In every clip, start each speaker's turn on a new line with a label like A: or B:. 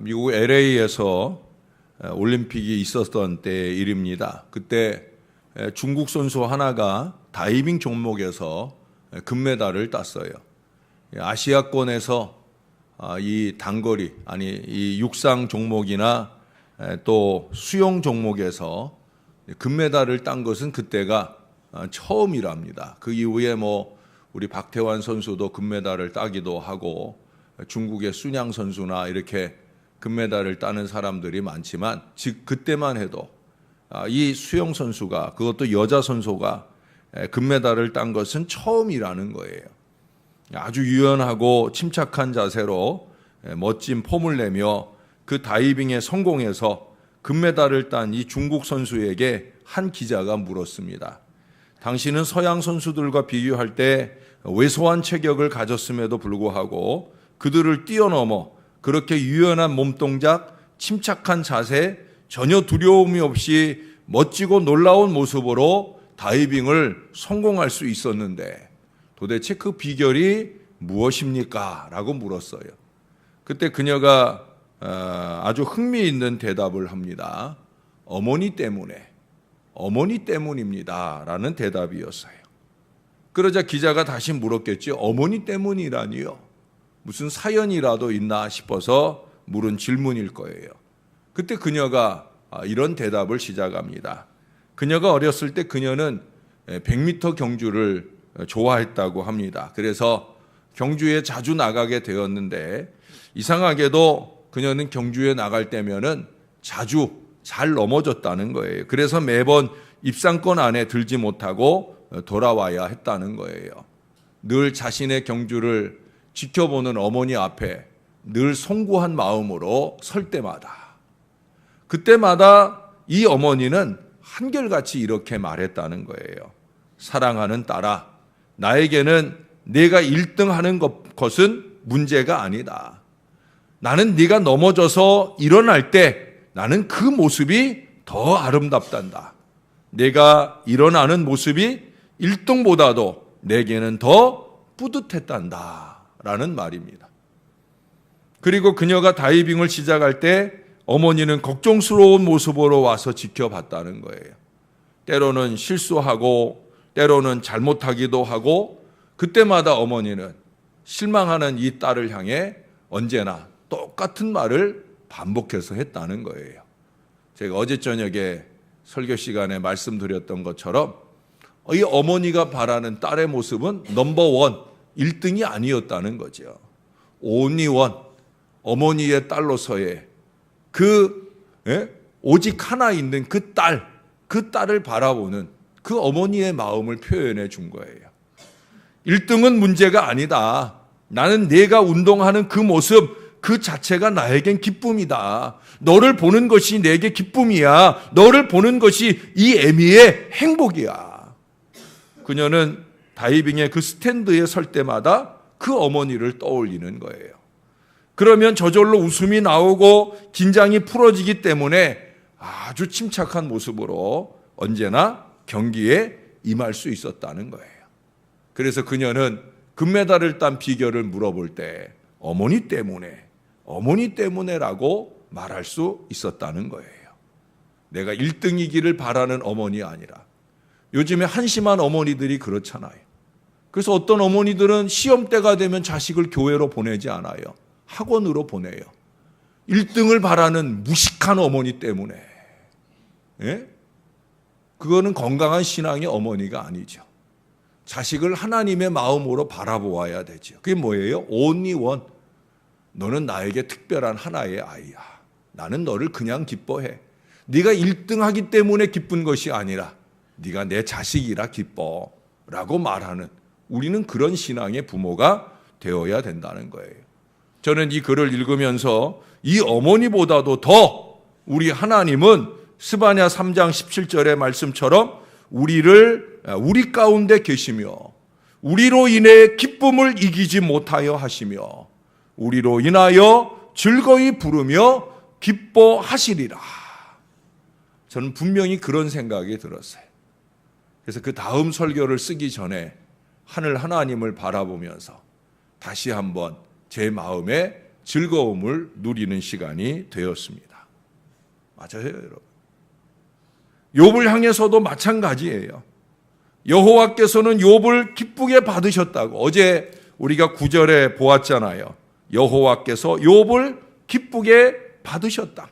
A: 미국 LA에서 올림픽이 있었던 때의 일입니다. 그때 중국 선수 하나가 다이빙 종목에서 금메달을 땄어요. 아시아권에서 이 단거리, 이 육상 종목이나 또 수영 종목에서 금메달을 딴 것은 그때가 처음이랍니다. 그 이후에 우리 박태환 선수도 금메달을 따기도 하고 중국의 순양 선수나 이렇게 금메달을 따는 사람들이 많지만 즉 그때만 해도 이 수영 선수가, 그것도 여자 선수가 금메달을 딴 것은 처음이라는 거예요. 아주 유연하고 침착한 자세로 멋진 폼을 내며 그 다이빙에 성공해서 금메달을 딴 이 중국 선수에게 한 기자가 물었습니다. 당신은 서양 선수들과 비교할 때 왜소한 체격을 가졌음에도 불구하고 그들을 뛰어넘어 그렇게 유연한 몸동작, 침착한 자세, 전혀 두려움이 없이 멋지고 놀라운 모습으로 다이빙을 성공할 수 있었는데 도대체 그 비결이 무엇입니까? 라고 물었어요. 그때 그녀가 아주 흥미있는 대답을 합니다. 어머니 때문입니다. 라는 대답이었어요. 그러자 기자가 다시 물었겠죠. 어머니 때문이라니요? 무슨 사연이라도 있나 싶어서 물은 질문일 거예요. 그때 그녀가 이런 대답을 시작합니다. 그녀가 어렸을 때 그녀는 100m 경주를 좋아했다고 합니다. 그래서 경주에 자주 나가게 되었는데 이상하게도 그녀는 경주에 나갈 때면은 자주 잘 넘어졌다는 거예요. 그래서 매번 입상권 안에 들지 못하고 돌아와야 했다는 거예요. 늘 자신의 경주를 지켜보는 어머니 앞에 늘 송구한 마음으로 설 때마다, 그때마다 이 어머니는 한결같이 이렇게 말했다는 거예요. 사랑하는 딸아, 나에게는 네가 1등하는 것은 문제가 아니다. 나는 네가 넘어져서 일어날 때 나는 그 모습이 더 아름답단다. 내가 일어나는 모습이 1등보다도 내게는 더 뿌듯했단다. 라는 말입니다. 그리고 그녀가 다이빙을 시작할 때 어머니는 걱정스러운 모습으로 와서 지켜봤다는 거예요. 때로는 실수하고 때로는 잘못하기도 하고 그때마다 어머니는 실망하는 이 딸을 향해 언제나 똑같은 말을 반복해서 했다는 거예요. 제가 어제 저녁에 설교 시간에 말씀드렸던 것처럼 이 어머니가 바라는 딸의 모습은 넘버원, 1등이 아니었다는 거죠. only one, 어머니의 딸로서의 오직 하나 있는 그 딸을 바라보는 그 어머니의 마음을 표현해 준 거예요. 1등은 문제가 아니다. 나는 내가 운동하는 그 모습 그 자체가 나에겐 기쁨이다. 너를 보는 것이 내게 기쁨이야. 너를 보는 것이 이 애미의 행복이야. 그녀는 다이빙의 그 스탠드에 설 때마다 그 어머니를 떠올리는 거예요. 그러면 저절로 웃음이 나오고 긴장이 풀어지기 때문에 아주 침착한 모습으로 언제나 경기에 임할 수 있었다는 거예요. 그래서 그녀는 금메달을 딴 비결을 물어볼 때 어머니 때문에라고 말할 수 있었다는 거예요. 내가 1등이기를 바라는 어머니 아니라 요즘에 한심한 어머니들이 그렇잖아요. 그래서 어떤 어머니들은 시험 때가 되면 자식을 교회로 보내지 않아요. 학원으로 보내요. 1등을 바라는 무식한 어머니 때문에. 예? 그거는 건강한 신앙의 어머니가 아니죠. 자식을 하나님의 마음으로 바라보아야 되죠. 그게 뭐예요? only one. 너는 나에게 특별한 하나의 아이야. 나는 너를 그냥 기뻐해. 네가 1등하기 때문에 기쁜 것이 아니라 네가 내 자식이라 기뻐 라고 말하는, 우리는 그런 신앙의 부모가 되어야 된다는 거예요. 저는 이 글을 읽으면서 이 어머니보다도 더 우리 하나님은 스바냐 3장 17절의 말씀처럼 우리 가운데 계시며 우리로 인해 기쁨을 이기지 못하여 하시며 우리로 인하여 즐거이 부르며 기뻐하시리라. 저는 분명히 그런 생각이 들었어요. 그래서 그 다음 설교를 쓰기 전에 하늘 하나님을 바라보면서 다시 한번 제 마음에 즐거움을 누리는 시간이 되었습니다. 맞아요, 여러분. 욥을 향해서도 마찬가지예요. 여호와께서는 욥을 기쁘게 받으셨다고 어제 우리가 9절에 보았잖아요. 여호와께서 욥을 기쁘게 받으셨다.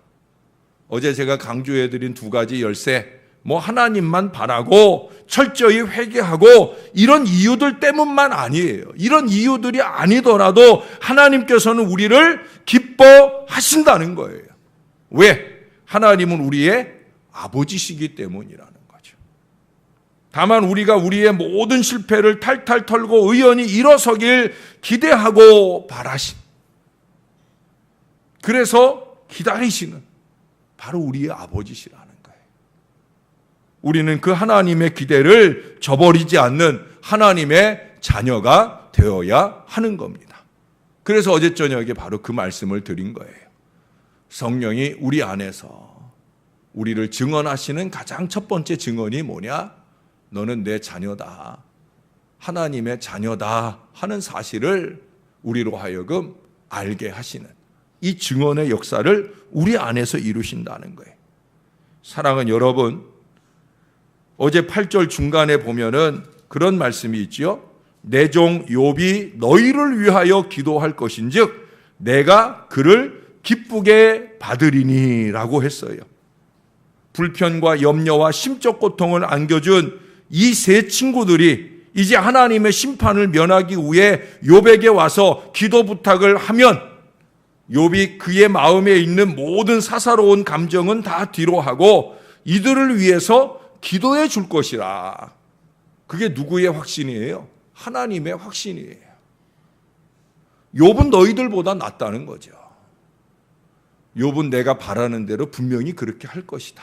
A: 어제 제가 강조해드린 두 가지 열쇠, 하나님만 바라고 철저히 회개하고 이런 이유들 때문만 아니에요. 이런 이유들이 아니더라도 하나님께서는 우리를 기뻐하신다는 거예요. 왜? 하나님은 우리의 아버지시기 때문이라는 거죠. 다만 우리가 우리의 모든 실패를 탈탈 털고 의연히 일어서길 기대하고 바라신, 그래서 기다리시는 바로 우리의 아버지시라는 거예요. 우리는 그 하나님의 기대를 저버리지 않는 하나님의 자녀가 되어야 하는 겁니다. 그래서 어제 저녁에 바로 그 말씀을 드린 거예요. 성령이 우리 안에서 우리를 증언하시는 가장 첫 번째 증언이 뭐냐? 너는 내 자녀다. 하나님의 자녀다 하는 사실을 우리로 하여금 알게 하시는 이 증언의 역사를 우리 안에서 이루신다는 거예요. 사랑하는 여러분, 어제 8절 중간에 보면은 그런 말씀이 있죠. 내 종 욥이 너희를 위하여 기도할 것인즉 내가 그를 기쁘게 받으리니라고 했어요. 불편과 염려와 심적 고통을 안겨준 이 세 친구들이 이제 하나님의 심판을 면하기 위해 욥에게 와서 기도 부탁을 하면 욥이 그의 마음에 있는 모든 사사로운 감정은 다 뒤로 하고 이들을 위해서 기도해 줄 것이라. 그게 누구의 확신이에요? 하나님의 확신이에요. 욥은 너희들보다 낫다는 거죠. 욥은 내가 바라는 대로 분명히 그렇게 할 것이다.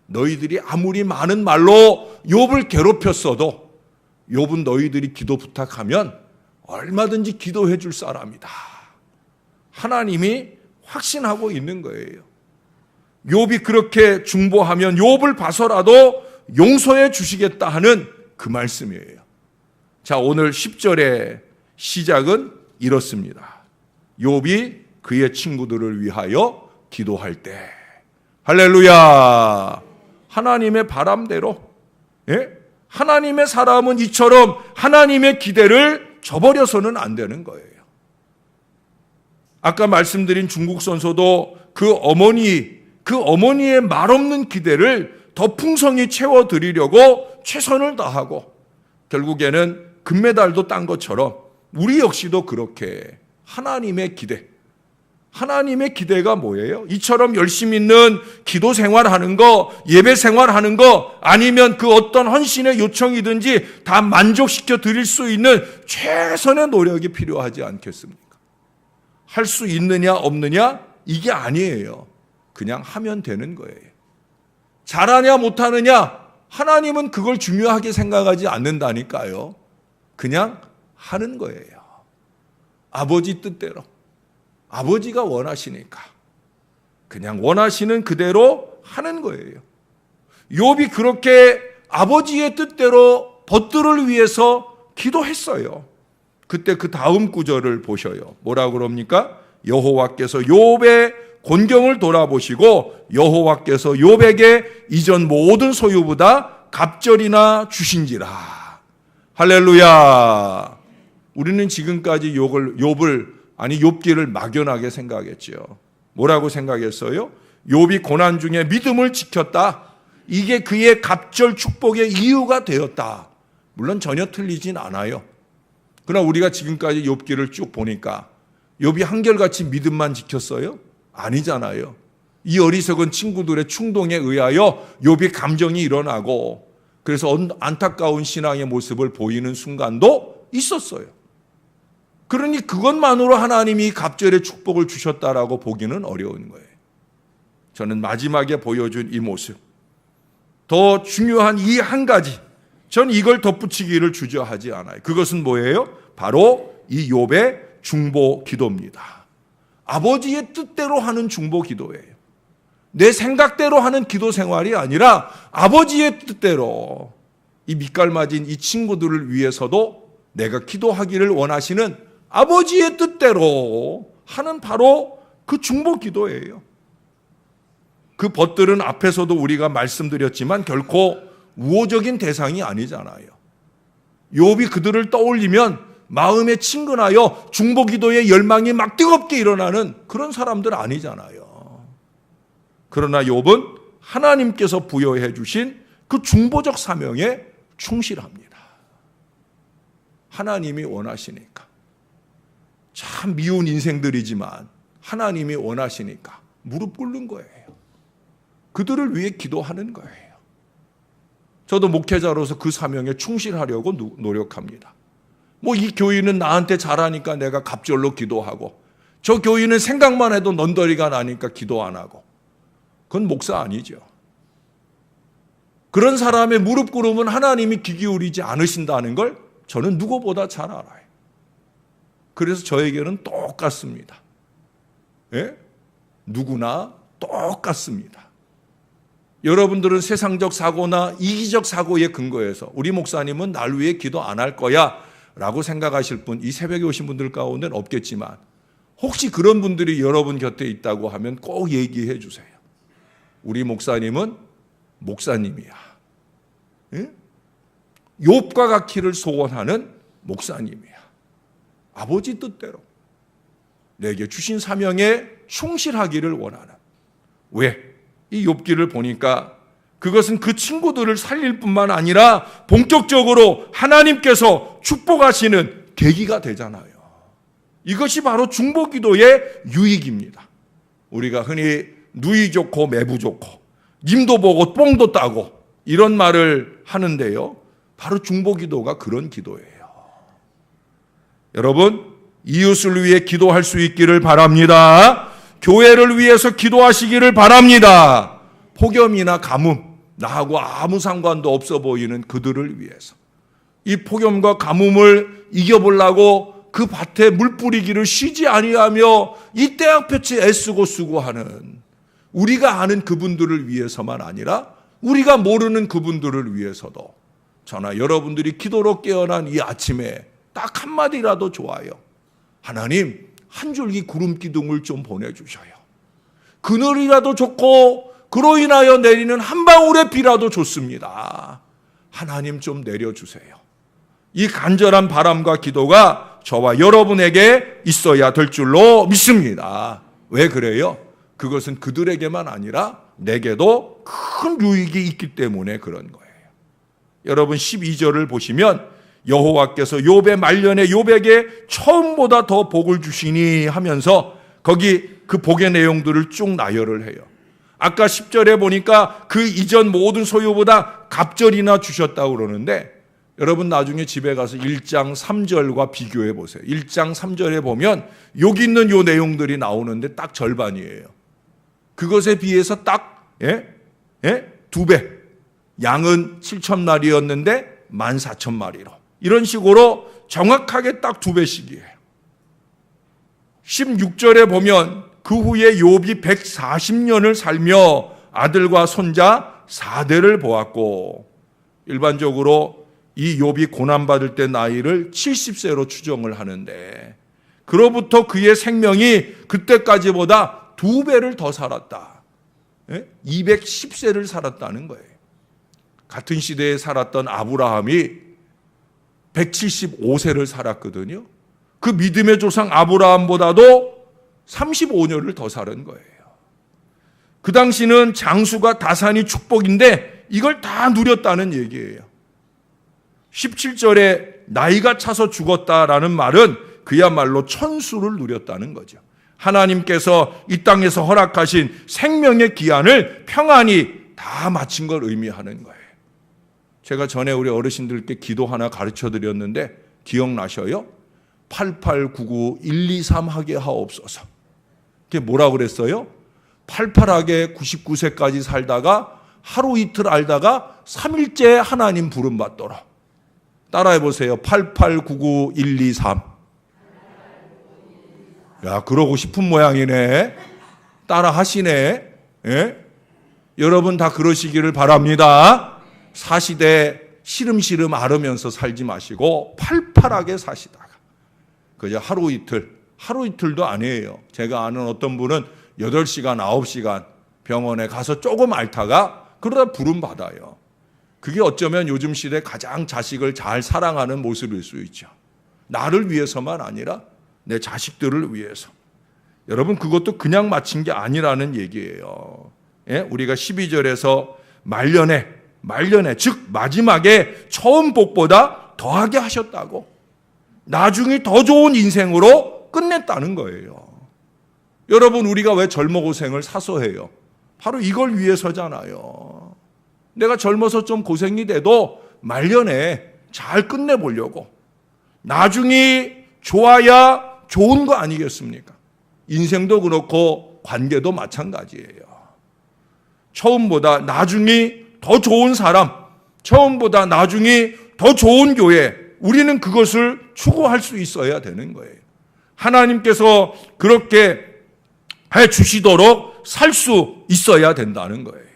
A: 너희들이 아무리 많은 말로 욥을 괴롭혔어도 욥은 너희들이 기도 부탁하면 얼마든지 기도해 줄 사람이다. 하나님이 확신하고 있는 거예요. 욥이 그렇게 중보하면 욥을 봐서라도 용서해 주시겠다 하는 그 말씀이에요. 자, 오늘 10절의 시작은 이렇습니다. 욥이 그의 친구들을 위하여 기도할 때, 할렐루야, 하나님의 바람대로, 하나님의 사람은 이처럼 하나님의 기대를 저버려서는 안 되는 거예요. 아까 말씀드린 중국 선소도 그 어머니의 말없는 기대를 더 풍성히 채워드리려고 최선을 다하고 결국에는 금메달도 딴 것처럼 우리 역시도 그렇게 하나님의 기대가 뭐예요? 이처럼 열심히 있는 기도 생활하는 거, 예배 생활하는 거, 아니면 그 어떤 헌신의 요청이든지 다 만족시켜 드릴 수 있는 최선의 노력이 필요하지 않겠습니까? 할 수 있느냐 없느냐 이게 아니에요. 그냥 하면 되는 거예요. 잘하냐 못하느냐 하나님은 그걸 중요하게 생각하지 않는다니까요. 그냥 하는 거예요. 아버지 뜻대로. 아버지가 원하시니까 그냥 원하시는 그대로 하는 거예요. 욥이 그렇게 아버지의 뜻대로 벗들을 위해서 기도했어요. 그때 그 다음 구절을 보셔요. 뭐라고 그럽니까? 여호와께서 욥의 곤경을 돌아보시고 여호와께서 욥에게 이전 모든 소유보다 갑절이나 주신지라. 할렐루야. 우리는 지금까지 욥기를 막연하게 생각했죠. 뭐라고 생각했어요? 욥이 고난 중에 믿음을 지켰다. 이게 그의 갑절 축복의 이유가 되었다. 물론 전혀 틀리진 않아요. 그러나 우리가 지금까지 욥기를 쭉 보니까 욥이 한결같이 믿음만 지켰어요? 아니잖아요. 이 어리석은 친구들의 충동에 의하여 욥이 감정이 일어나고 그래서 안타까운 신앙의 모습을 보이는 순간도 있었어요. 그러니 그것만으로 하나님이 갑절의 축복을 주셨다라고 보기는 어려운 거예요. 저는 마지막에 보여준 이 모습, 더 중요한 이 한 가지, 전 이걸 덧붙이기를 주저하지 않아요. 그것은 뭐예요? 바로 이 욥의 중보 기도입니다. 아버지의 뜻대로 하는 중보 기도예요. 내 생각대로 하는 기도 생활이 아니라 아버지의 뜻대로 이 밑갈맞은 이 친구들을 위해서도 내가 기도하기를 원하시는 아버지의 뜻대로 하는 바로 그 중보 기도예요. 그 벗들은 앞에서도 우리가 말씀드렸지만 결코 우호적인 대상이 아니잖아요. 욥이 그들을 떠올리면 마음에 친근하여 중보 기도의 열망이 막 뜨겁게 일어나는 그런 사람들 아니잖아요. 그러나 욥은 하나님께서 부여해 주신 그 중보적 사명에 충실합니다. 하나님이 원하시니까. 참 미운 인생들이지만 하나님이 원하시니까 무릎 꿇는 거예요. 그들을 위해 기도하는 거예요. 저도 목회자로서 그 사명에 충실하려고 노력합니다. 뭐 이 교인은 나한테 잘하니까 내가 갑절로 기도하고, 저 교인은 생각만 해도 넌더리가 나니까 기도 안 하고, 그건 목사 아니죠. 그런 사람의 무릎 꿇음은 하나님이 귀 기울이지 않으신다는 걸 저는 누구보다 잘 알아요. 그래서 저에게는 똑같습니다. 예? 누구나 똑같습니다. 여러분들은 세상적 사고나 이기적 사고에 근거해서 우리 목사님은 날 위해 기도 안 할 거야 라고 생각하실 분, 이 새벽에 오신 분들 가운데는 없겠지만 혹시 그런 분들이 여러분 곁에 있다고 하면 꼭 얘기해 주세요. 우리 목사님은 목사님이야. 예? 욥과 같기를 소원하는 목사님이야. 아버지 뜻대로 내게 주신 사명에 충실하기를 원하는. 왜? 이 욥기를 보니까 그것은 그 친구들을 살릴 뿐만 아니라 본격적으로 하나님께서 축복하시는 계기가 되잖아요. 이것이 바로 중보기도의 유익입니다. 우리가 흔히 누이 좋고 매부 좋고 님도 보고 뽕도 따고 이런 말을 하는데요. 바로 중보기도가 그런 기도예요. 여러분, 이웃을 위해 기도할 수 있기를 바랍니다. 교회를 위해서 기도하시기를 바랍니다. 폭염이나 가뭄, 나하고 아무 상관도 없어 보이는 그들을 위해서. 이 폭염과 가뭄을 이겨보려고 그 밭에 물 뿌리기를 쉬지 아니하며 이 떼약볕에 애쓰고 수고하는 우리가 아는 그분들을 위해서만 아니라 우리가 모르는 그분들을 위해서도 저나 여러분들이 기도로 깨어난 이 아침에 딱 한마디라도 좋아요. 하나님, 한 줄기 구름 기둥을 좀 보내주셔요. 그늘이라도 좋고 그로 인하여 내리는 한 방울의 비라도 좋습니다. 하나님 좀 내려주세요. 이 간절한 바람과 기도가 저와 여러분에게 있어야 될 줄로 믿습니다. 왜 그래요? 그것은 그들에게만 아니라 내게도 큰 유익이 있기 때문에 그런 거예요. 여러분 12절을 보시면 여호와께서 욥의 말년에 욥에게 처음보다 더 복을 주시니 하면서 거기 그 복의 내용들을 쭉 나열을 해요. 아까 10절에 보니까 그 이전 모든 소유보다 갑절이나 주셨다고 그러는데 여러분 나중에 집에 가서 1장 3절과 비교해 보세요. 1장 3절에 보면 여기 있는 요 내용들이 나오는데 딱 절반이에요. 그것에 비해서 딱 2배. 양은 7,000마리였는데 14,000마리로. 이런 식으로 정확하게 딱 2배씩이에요. 16절에 보면 그 후에 욥이 140년을 살며 아들과 손자 4대를 보았고, 일반적으로 이 욥이 고난받을 때 나이를 70세로 추정을 하는데 그로부터 그의 생명이 그때까지보다 2배를 더 살았다. 210세를 살았다는 거예요. 같은 시대에 살았던 아브라함이 175세를 살았거든요. 그 믿음의 조상 아브라함보다도 35년을 더 살은 거예요. 그 당시는 장수가 다산이 축복인데 이걸 다 누렸다는 얘기예요. 17절에 나이가 차서 죽었다라는 말은 그야말로 천수를 누렸다는 거죠. 하나님께서 이 땅에서 허락하신 생명의 기한을 평안히 다 마친 걸 의미하는 거예요. 제가 전에 우리 어르신들께 기도 하나 가르쳐 드렸는데 기억나셔요? 8899-123 하게 하옵소서. 그게 뭐라고 그랬어요? 88하게 99세까지 살다가 하루 이틀 알다가 3일째 하나님 부름 받도록. 따라해 보세요. 8899-123. 야, 그러고 싶은 모양이네. 따라 하시네. 예? 여러분 다 그러시기를 바랍니다. 사시되 시름시름 앓으면서 살지 마시고 팔팔하게 사시다가 그저 하루 이틀 하루 이틀도 아니에요. 제가 아는 어떤 분은 8시간, 9시간 병원에 가서 조금 앓다가 그러다 부름 받아요. 그게 어쩌면 요즘 시대 가장 자식을 잘 사랑하는 모습일 수 있죠. 나를 위해서만 아니라 내 자식들을 위해서. 여러분, 그것도 그냥 마친 게 아니라는 얘기예요. 예? 우리가 12절에서 말년에 즉 마지막에 처음 복보다 더하게 하셨다고, 나중에 더 좋은 인생으로 끝냈다는 거예요. 여러분, 우리가 왜 젊어 고생을 사소해요? 바로 이걸 위해서잖아요. 내가 젊어서 좀 고생이 돼도 말년에 잘 끝내보려고. 나중이 좋아야 좋은 거 아니겠습니까? 인생도 그렇고 관계도 마찬가지예요. 처음보다 나중이 더 좋은 사람, 처음보다 나중이 더 좋은 교회, 우리는 그것을 추구할 수 있어야 되는 거예요. 하나님께서 그렇게 해 주시도록 살 수 있어야 된다는 거예요.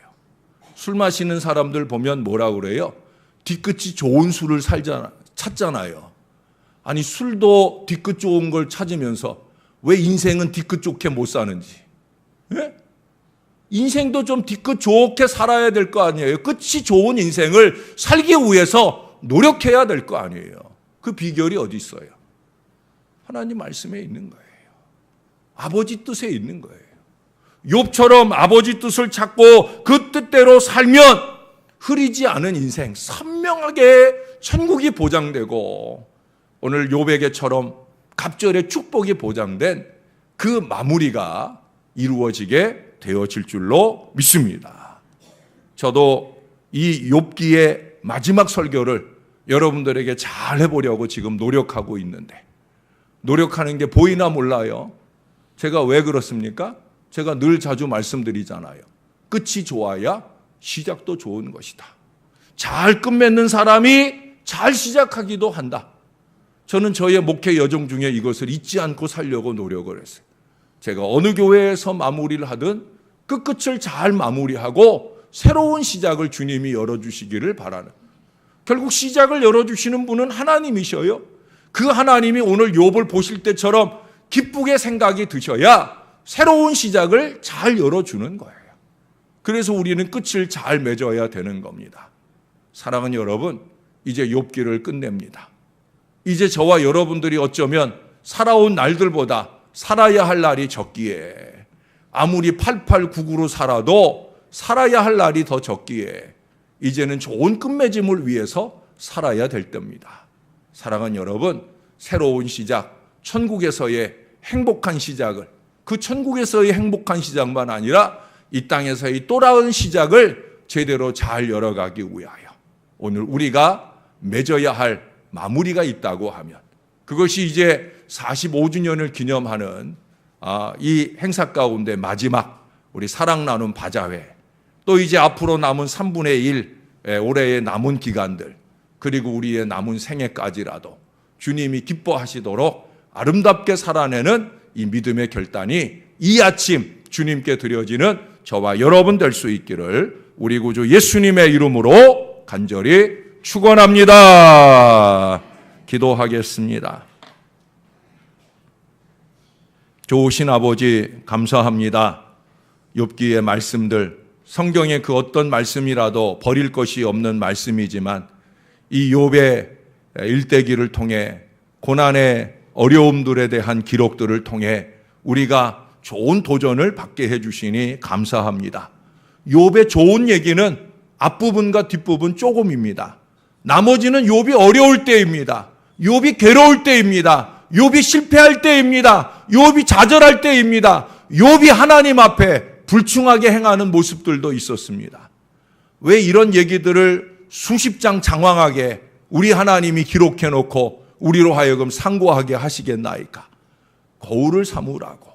A: 술 마시는 사람들 보면 뭐라 그래요? 뒤끝이 좋은 술을 찾잖아요. 아니, 술도 뒤끝 좋은 걸 찾으면서 왜 인생은 뒤끝 좋게 못 사는지. 예? 인생도 좀 뒤끝 좋게 살아야 될 거 아니에요. 끝이 좋은 인생을 살기 위해서 노력해야 될 거 아니에요. 그 비결이 어디 있어요? 하나님 말씀에 있는 거예요. 아버지 뜻에 있는 거예요. 욥처럼 아버지 뜻을 찾고 그 뜻대로 살면 흐리지 않은 인생, 선명하게 천국이 보장되고, 오늘 욥에게처럼 갑절의 축복이 보장된 그 마무리가 이루어지게 되어질 줄로 믿습니다. 저도 이 욥기의 마지막 설교를 여러분들에게 잘 해보려고 지금 노력하고 있는데, 노력하는 게 보이나 몰라요. 제가 왜 그렇습니까? 제가 늘 자주 말씀드리잖아요. 끝이 좋아야 시작도 좋은 것이다. 잘 끝맺는 사람이 잘 시작하기도 한다. 저는 저의 목회 여정 중에 이것을 잊지 않고 살려고 노력을 했어요. 제가 어느 교회에서 마무리를 하든 그 끝을 잘 마무리하고 새로운 시작을 주님이 열어주시기를 바라는, 결국 시작을 열어주시는 분은 하나님이셔요. 그 하나님이 오늘 욥을 보실 때처럼 기쁘게 생각이 드셔야 새로운 시작을 잘 열어주는 거예요. 그래서 우리는 끝을 잘 맺어야 되는 겁니다. 사랑하는 여러분, 이제 욥기를 끝냅니다. 이제 저와 여러분들이 어쩌면 살아온 날들보다 살아야 할 날이 적기에, 아무리 8899로 살아도 살아야 할 날이 더 적기에 이제는 좋은 끝맺음을 위해서 살아야 될 때입니다. 사랑하는 여러분, 새로운 시작, 천국에서의 행복한 시작을, 그 천국에서의 행복한 시작만 아니라 이 땅에서의 또 다른 시작을 제대로 잘 열어가기 위하여 오늘 우리가 맺어야 할 마무리가 있다고 하면, 그것이 이제 45주년을 기념하는 이 행사 가운데 마지막 우리 사랑 나눔 바자회, 또 이제 앞으로 남은 3분의 1 올해의 남은 기간들, 그리고 우리의 남은 생애까지라도 주님이 기뻐하시도록 아름답게 살아내는 이 믿음의 결단이 이 아침 주님께 드려지는 저와 여러분 될 수 있기를 우리 구주 예수님의 이름으로 간절히 축원합니다. 기도하겠습니다. 좋으신 아버지, 감사합니다. 욥기의 말씀들, 성경의 그 어떤 말씀이라도 버릴 것이 없는 말씀이지만 이 욥의 일대기를 통해, 고난의 어려움들에 대한 기록들을 통해 우리가 좋은 도전을 받게 해주시니 감사합니다. 욥의 좋은 얘기는 앞부분과 뒷부분 조금입니다. 나머지는 욥이 어려울 때입니다. 욥이 괴로울 때입니다. 욥이 실패할 때입니다. 욥이 좌절할 때입니다. 욥이 하나님 앞에 불충하게 행하는 모습들도 있었습니다. 왜 이런 얘기들을 수십 장 장황하게 우리 하나님이 기록해 놓고 우리로 하여금 상고하게 하시겠나이까? 거울을 삼으라고.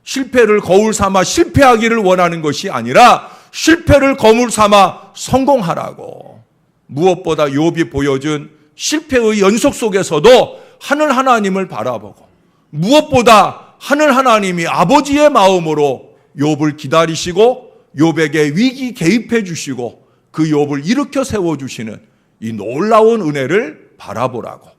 A: 실패를 거울 삼아 실패하기를 원하는 것이 아니라 실패를 거울 삼아 성공하라고. 무엇보다 욥이 보여준 실패의 연속 속에서도 하늘 하나님을 바라보고, 무엇보다 하늘 하나님이 아버지의 마음으로 욥을 기다리시고 욥에게 위기 개입해 주시고 그 욥을 일으켜 세워주시는 이 놀라운 은혜를 바라보라고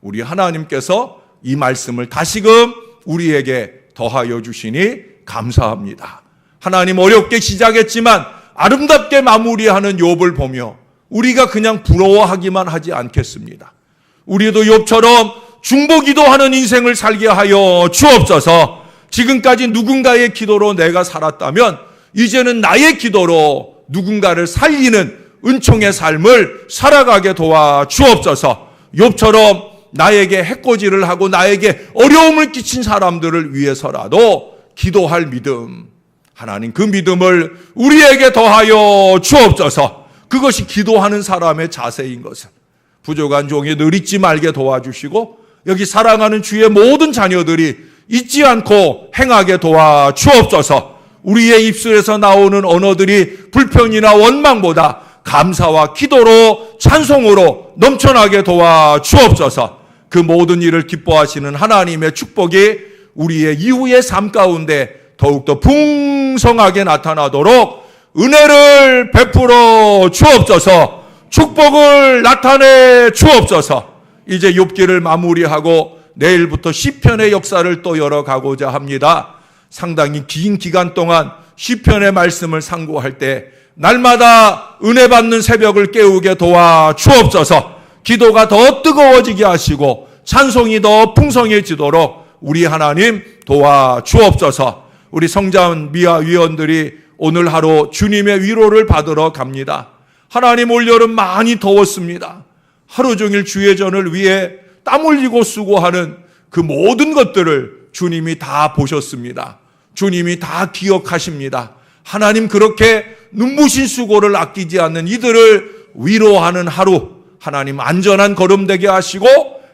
A: 우리 하나님께서 이 말씀을 다시금 우리에게 더하여 주시니 감사합니다. 하나님, 어렵게 시작했지만 아름답게 마무리하는 욥을 보며 우리가 그냥 부러워하기만 하지 않겠습니다. 우리도 욥처럼 중보기도하는 인생을 살게 하여 주옵소서. 지금까지 누군가의 기도로 내가 살았다면 이제는 나의 기도로 누군가를 살리는 은총의 삶을 살아가게 도와 주옵소서. 욥처럼 나에게 해코지를 하고 나에게 어려움을 끼친 사람들을 위해서라도 기도할 믿음, 하나님 그 믿음을 우리에게 더하여 주옵소서. 그것이 기도하는 사람의 자세인 것을 부족한 종이 늘 잊지 말게 도와주시고 여기 사랑하는 주의 모든 자녀들이 잊지 않고 행하게 도와 주옵소서. 우리의 입술에서 나오는 언어들이 불평이나 원망보다 감사와 기도로 찬송으로 넘쳐나게 도와 주옵소서. 그 모든 일을 기뻐하시는 하나님의 축복이 우리의 이후의 삶 가운데 더욱더 풍성하게 나타나도록 은혜를 베풀어 주옵소서. 축복을 나타내 주옵소서. 이제 욥기를 마무리하고 내일부터 시편의 역사를 또 열어가고자 합니다. 상당히 긴 기간 동안 시편의 말씀을 상고할 때 날마다 은혜 받는 새벽을 깨우게 도와 주옵소서. 기도가 더 뜨거워지게 하시고 찬송이 더 풍성해지도록 우리 하나님 도와 주옵소서. 우리 성장 미아 위원들이 오늘 하루 주님의 위로를 받으러 갑니다. 하나님, 올여름 많이 더웠습니다. 하루 종일 주의 전을 위해 땀 흘리고 수고하는 그 모든 것들을 주님이 다 보셨습니다. 주님이 다 기억하십니다. 하나님, 그렇게 눈부신 수고를 아끼지 않는 이들을 위로하는 하루, 하나님 안전한 걸음 되게 하시고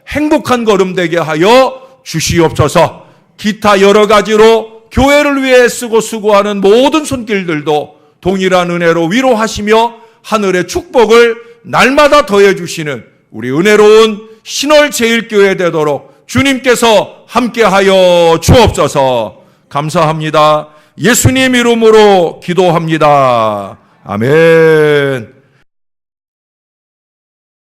A: 행복한 걸음 되게 하여 주시옵소서. 기타 여러 가지로 교회를 위해 쓰고 수고하는 모든 손길들도 동일한 은혜로 위로하시며 하늘의 축복을 날마다 더해 주시는 우리 은혜로운 신월 제일교회 되도록 주님께서 함께하여 주옵소서. 감사합니다. 예수님 이름으로 기도합니다. 아멘.